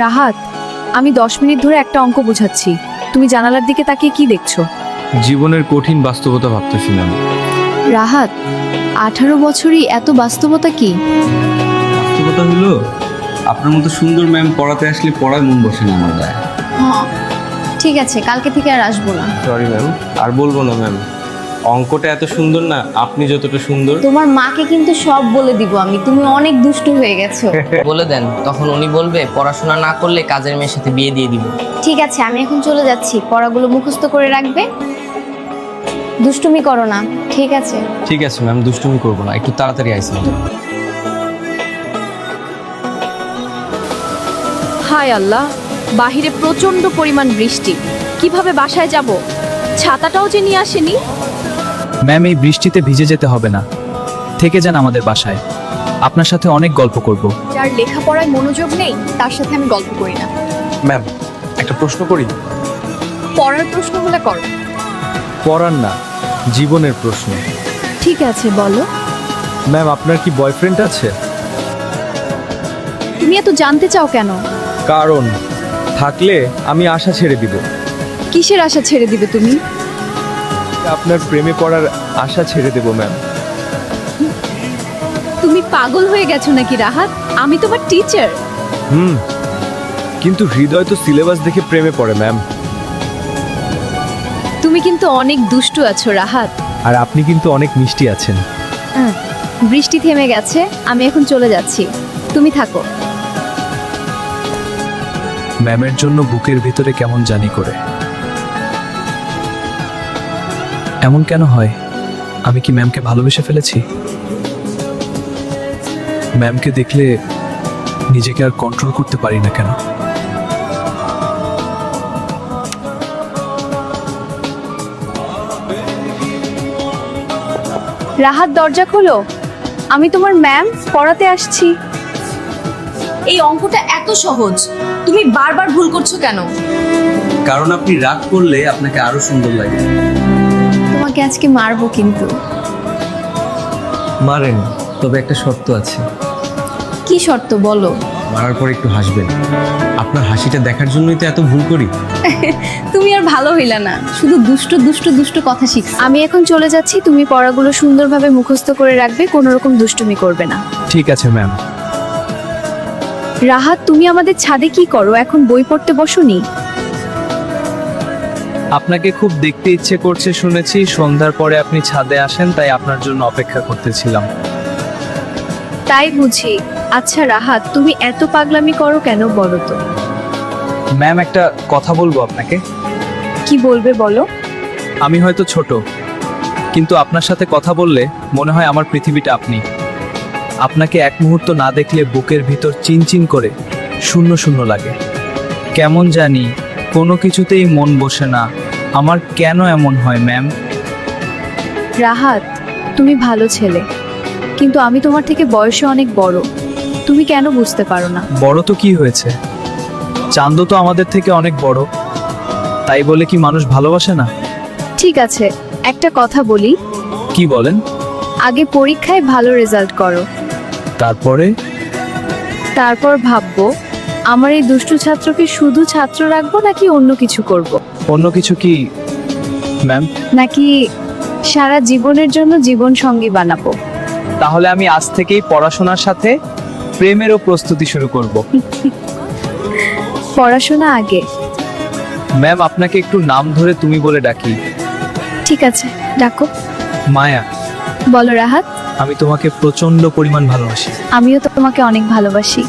রাহাত, আমি 10 মিনিট ধরে একটা অঙ্ক বোঝাচ্ছি, তুমি জানালার দিকে তাকিয়ে কি দেখছো? জীবনের কঠিন বাস্তবতা ভাবতেছিলাম। রাহাত, 18 বছরই এত বাস্তবতা কি? বাস্তবতা হলো আপনার মতো সুন্দর ম্যাম পড়াতে আসলে পড়ায় মন বসে না আমার গায়ে। হ্যাঁ ঠিক আছে, কালকে থেকে আর আসবো না। সরি ম্যাম, আর বলবো না ম্যাম। অঙ্কটা এত সুন্দর না, আপনি যতটা সুন্দর। তোমার মাকে কিন্তু সব বলে দিব আমি, তুমি অনেক দুষ্টু হয়ে গেছো। বলে দেন, তখন উনি বলবে পড়াশোনা না করলে কাজের মেয়ের সাথে বিয়ে দিয়ে দিব। ঠিক আছে, আমি এখন চলে যাচ্ছি, পড়াগুলো মুখস্থ করে রাখবে, দুষ্টুমি করো না, ঠিক আছে? ঠিক আছে ম্যাম, দুষ্টুমি করবো না, একটু তাড়াতাড়ি আইসলাম। হায় আল্লাহ, বাহিরে প্রচন্ড পরিমাণ বৃষ্টি, কিভাবে বাসায় যাব? ছাতাটাও যে নিয়ে আসেনি। ম্যাম, এই বৃষ্টিতে ভিজে যেতে হবে না, থেকে যান আমাদের বাসায়, আপনার সাথে অনেক গল্প করব। যার লেখাপড়ায় মনোযোগ নেই তার সাথে আমি গল্প করি না। ম্যাম, একটা প্রশ্ন করি? পড়ার প্রশ্ন হলে করো। পড়ার না, জীবনের প্রশ্ন। ঠিক আছে, বলো। ম্যাম, আপনার কি বয়ফ্রেন্ড আছে? তুমি এত জানতে চাও কেন? কারণ থাকলে আমি আশা ছেড়ে দিব। কিসের আশা ছেড়ে দিবে তুমি? আপনার প্রেমে পড়ার আশা ছেড়ে দেব ম্যাম। তুমি পাগল হয়ে গেছো নাকি রাহাত? আমি তোমার টিচার। কিন্তু হৃদয় তো সিলেবাস দেখে প্রেমে পড়ে ম্যাম। তুমি কিন্তু অনেক দুষ্টু আছো রাহাত। আর আপনি কিন্তু অনেক মিষ্টি আছেন। বৃষ্টি থেমে গেছে, আমি এখন চলে যাচ্ছি, তুমি থাকো। ম্যামের জন্য বুকের ভিতরে কেমন জানি করে। এমন কেন হয়? আমি কি ম্যামকে ভালোবেসে ফেলেছি? ম্যামকে দেখলে নিজেকে আর কন্ট্রোল করতে পারি না কেন? রাহাত, দরজা খোলো, আমি তোমার ম্যাম, পড়াতে আসছি। এই অঙ্কটা এত সহজ, তুমি বারবার ভুল করছো কেন? কারণ আপনি রাগ করলে আপনাকে আরো সুন্দর লাগে। তোমাকে আজকে মারবো কিন্তু। মারেন, তবে একটা শর্ত আছে। কি শর্ত বলো? মারার পর একটু হাসবেন। আপনার হাসিটা দেখার জন্যই তো এত ভুল করি। তুমি আর ভালো হইলা না, শুধু দুষ্টু দুষ্টু দুষ্টু কথা শিখছো। আমি এখন চলে যাচ্ছি, তুমি পড়াগুলো সুন্দরভাবে মুখস্থ করে রাখবে, কোনো রকম দুষ্টুমি করবে না। ঠিক আছে ম্যাম। রাহাত, তুমি আমাদের ছাদে কি করো? এখন বই পড়তে বসোনি? আপনাকে খুব দেখতে ইচ্ছে করছে শুনেছি, সন্ধ্যার পরে আপনি ছাদে আসেন, তাই আপনার জন্য অপেক্ষা করতেছিলাম। তাই বুঝি। আচ্ছা রাহাত, তুমি এত পাগলামি করো কেন বলো তো? ম্যাম, একটা কথা বলবো আপনাকে। কি বলবে বলো। আমি হয়তো ছোট, কিন্তু আপনার সাথে কথা বললে মনে হয় আমার পৃথিবীটা আপনি। আপনাকে এক মুহূর্ত না দেখলে বুকের ভিতর চিনচিন করে শূন্য শূন্য লাগে। কেমন জানি কোনো কিছুতেই মন বসে না। আমার কেন এমন হয় ম্যাম? রাহাত, তুমি ভালো ছেলে, কিন্তু আমি তোমার থেকে বয়সে অনেক বড়, তুমি কেন বুঝতে পারো না? বড় তো কি হয়েছে, চান্দ তো আমাদের থেকে অনেক বড়, তাই বলে কি মানুষ ভালোবাসে না? ঠিক আছে, একটা কথা বলি, কি বলেন? আগে পরীক্ষায় ভালো রেজাল্ট করো, তারপরে? তারপর ভাববো আমার এই দুষ্টু ছাত্রকে শুধু ছাত্র রাখবো নাকি অন্য কিছু করব, অন্য কিছু কি ম্যাম? নাকি সারা জীবনের জন্য জীবন সঙ্গী বানাবো। তাহলে আমি আজ থেকেই পড়াশোনার সাথে প্রেমেরও প্রস্তুতি শুরু করব। পড়াশোনা আগে। ম্যাম, আপনাকে একটু নাম ধরে তুমি বলে ডাকি। ঠিক আছে, ডাকো। মায়া, বলো রাহাত। আমি তোমাকে প্রচন্ড পরিমাণ ভালোবাসি। আমিও তোমাকে অনেক ভালোবাসি।